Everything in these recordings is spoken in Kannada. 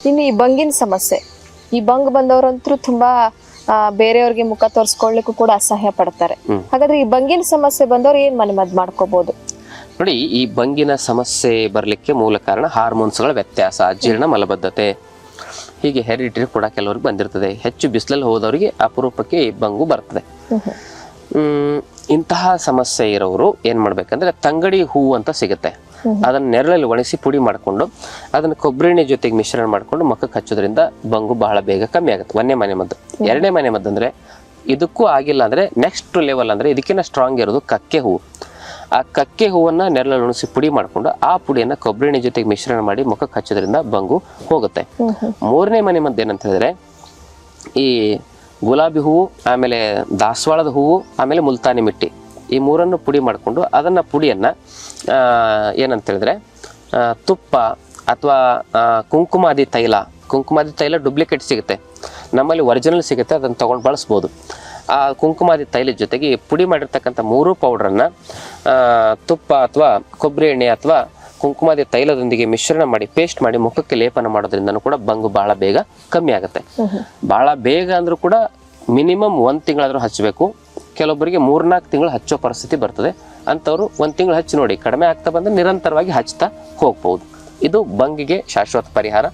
ಇನ್ನು ಈ ಬಂಗಿನ ಸಮಸ್ಯೆ, ಈ ಬಂಗ್ ಬಂದವರಂತೂ ತುಂಬಾ ಬೇರೆಯವ್ರಿಗೆ ಮುಖ ತೋರಿಸ್ಕೊಳ್ಳಿಕ್ಕೂ ಕೂಡ ಅಸಹ್ಯ ಪಡ್ತಾರೆ. ಹಾಗಾದ್ರೆ ಈ ಬಂಗಿನ ಸಮಸ್ಯೆ ಬಂದವ್ರು ಏನ್ ಮನೆಮದ್ದು ಮಾಡ್ಕೋಬಹುದು? ನೋಡಿ, ಈ ಬಂಗಿನ ಸಮಸ್ಯೆ ಬರ್ಲಿಕ್ಕೆ ಮೂಲ ಕಾರಣ ಹಾರ್ಮೋನ್ಸ್ಗಳ ವ್ಯತ್ಯಾಸ, ಅಜೀರ್ಣ, ಮಲಬದ್ಧತೆ, ಹೀಗೆ ಹೆರಿಡಿಟರಿ ಕೂಡ ಕೆಲವ್ರಿಗೆ ಬಂದಿರ್ತದೆ. ಹೆಚ್ಚು ಬಿಸಿಲಲ್ಲಿ ಹೋದವರಿಗೆ ಅಪರೂಪಕ್ಕೆ ಈ ಬಂಗು ಬರ್ತದೆ. ಇಂತಹ ಸಮಸ್ಯೆ ಇರೋರು ಏನ್ ಮಾಡ್ಬೇಕಂದ್ರೆ, ತಂಗಡಿ ಹೂವು ಅಂತ ಸಿಗುತ್ತೆ, ಅದನ್ನ ನೆರಳಲ್ಲಿ ಒಣಗಿಸಿ ಪುಡಿ ಮಾಡ್ಕೊಂಡು ಅದನ್ನ ಕೊಬ್ಬರಿ ಎಣ್ಣೆ ಜೊತೆಗೆ ಮಿಶ್ರಣ ಮಾಡ್ಕೊಂಡು ಮುಖಕ್ಕೆ ಹಚ್ಚೋದ್ರಿಂದ ಬಂಗು ಬಹಳ ಬೇಗ ಕಮ್ಮಿ ಆಗುತ್ತೆ. ಒಂದನೇ ಮನೆ ಮದ್ದು. ಎರಡನೇ ಮನೆ ಮದ್ದು ಅಂದ್ರೆ, ಇದಕ್ಕೂ ಆಗಿಲ್ಲ ಅಂದ್ರೆ ನೆಕ್ಸ್ಟ್ ಲೆವೆಲ್ ಅಂದ್ರೆ ಇದಕ್ಕಿಂತ ಸ್ಟ್ರಾಂಗ್ ಇರೋದು ಕಕ್ಕೆ ಹೂವು. ಆ ಕಕ್ಕೆ ಹೂವನ್ನ ನೆರಳಲ್ಲಿ ಒಣಗಿಸಿ ಪುಡಿ ಮಾಡ್ಕೊಂಡು ಆ ಪುಡಿಯನ್ನ ಕೊಬ್ಬರಿ ಎಣ್ಣೆ ಜೊತೆಗೆ ಮಿಶ್ರಣ ಮಾಡಿ ಮುಖಕ್ಕೆ ಹಚ್ಚೋದ್ರಿಂದ ಬಂಗು ಹೋಗುತ್ತೆ. ಮೂರನೇ ಮನೆ ಮದ್ದು ಏನಂತ ಹೇಳಿದ್ರೆ, ಈ ಗುಲಾಬಿ ಹೂವು, ಆಮೇಲೆ ದಾಸವಾಳದ ಹೂವು, ಆಮೇಲೆ ಮುಲ್ತಾನಿ ಮಿಟ್ಟಿ, ಈ ಮೂರನ್ನು ಪುಡಿ ಮಾಡಿಕೊಂಡು ಅದನ್ನ ಪುಡಿಯನ್ನ ಏನಂತ ಹೇಳಿದ್ರೆ ತುಪ್ಪ ಅಥವಾ ಕುಂಕುಮಾದಿ ತೈಲ ಡುಪ್ಲಿಕೇಟ್ ಸಿಗುತ್ತೆ, ನಮ್ಮಲ್ಲಿ ಒರಿಜಿನಲ್ ಸಿಗುತ್ತೆ, ಅದನ್ನು ತಗೊಂಡು ಬಳಸ್ಬೋದು. ಆ ಕುಂಕುಮಾದಿ ತೈಲದ ಜೊತೆಗೆ ಪುಡಿ ಮಾಡಿರ್ತಕ್ಕಂಥ 3 ಪೌಡ್ರನ್ನ ತುಪ್ಪ ಅಥವಾ ಕೊಬ್ಬರಿ ಎಣ್ಣೆ ಅಥವಾ ಕುಂಕುಮಾದಿ ತೈಲದೊಂದಿಗೆ ಮಿಶ್ರಣ ಮಾಡಿ ಪೇಸ್ಟ್ ಮಾಡಿ ಮುಖಕ್ಕೆ ಲೇಪನ ಮಾಡೋದ್ರಿಂದ ಕೂಡ ಬಂಗು ಬಹಳ ಬೇಗ ಕಮ್ಮಿ ಆಗುತ್ತೆ. ಬಹಳ ಬೇಗ ಅಂದ್ರೂ ಕೂಡ ಮಿನಿಮಮ್ 1 ತಿಂಗಳಾದ್ರೂ ಹಚ್ಚಬೇಕು. ಕೆಲವೊಬ್ಬರಿಗೆ 3-4 ತಿಂಗಳು ಹಚ್ಚೋ ಪರಿಸ್ಥಿತಿ ಬರ್ತದೆ. ಅಂಥವ್ರು 1 ತಿಂಗಳು ಹಚ್ಚಿ ನೋಡಿ, ಕಡಿಮೆ ಆಗ್ತಾ ಬಂದ್ರೆ ನಿರಂತರವಾಗಿ ಹಚ್ತಾ ಹೋಗ್ಬಹುದು. ಇದು ಬಂಗಿಗೆ ಶಾಶ್ವತ ಪರಿಹಾರ.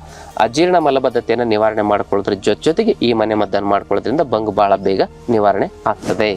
ಅಜೀರ್ಣ, ಮಲಬದ್ಧತೆಯನ್ನು ನಿವಾರಣೆ ಮಾಡ್ಕೊಳ್ಳೋದ್ರ ಜೊತೆಗೆ ಈ ಮನೆ ಮದ್ದನ್ನು ಮಾಡ್ಕೊಳ್ಳೋದ್ರಿಂದ ಬಂಗು ಬಹಳ ಬೇಗ ನಿವಾರಣೆ ಆಗ್ತದೆ.